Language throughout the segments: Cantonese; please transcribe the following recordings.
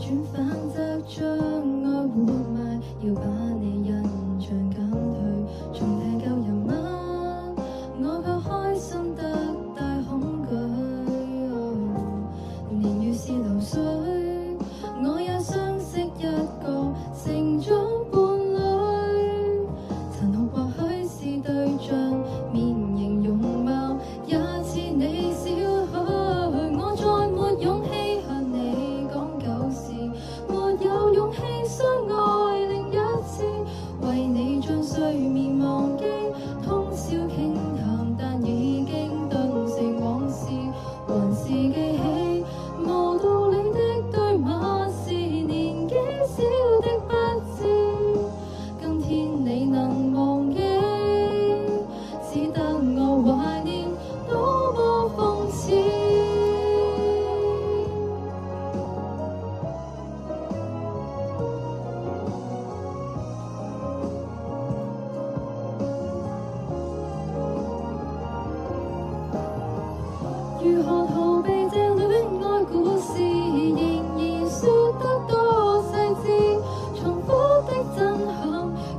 轉反側將愛活埋，要把你印象減退，重提舊人物，我卻開心得大恐懼。年月是流水，我也相識一個成長伴侶，殘酷或許是對象，面型容貌也似你少許。我再沒勇氣向你講舊事，沒有勇氣相愛另一次，為你將睡眠忘記，通宵傾談，但已經頓成往事，還是記起無道理的對罵，是年紀小的不知，今天你能忘記，只得我懷念，多麼諷刺。如何逃避這戀愛故事，仍然說得多細緻，重複的震撼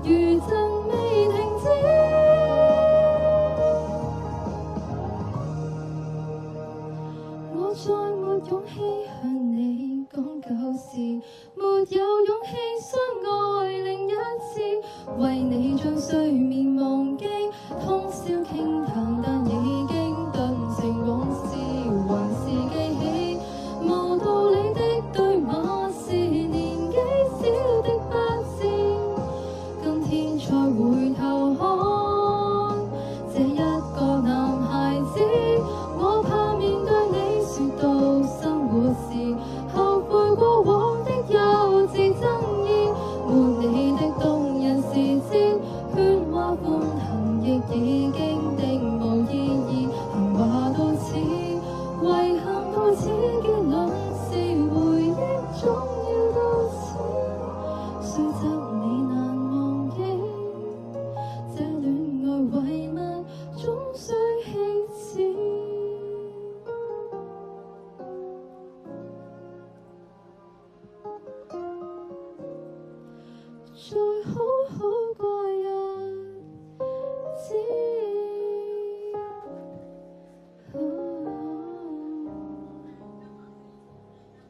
餘震未停止。我再沒勇氣向你講舊事，沒有勇氣相愛另一次，為你將睡眠忘記，通宵傾談，但已經頓成往事，還是記起無道理的對罵，是年紀小的不知，今天才回頭看這一個男孩子，我怕面對你說到生活時，後悔過往的幼稚爭議，沒你的動人時節，喧嘩歡騰亦已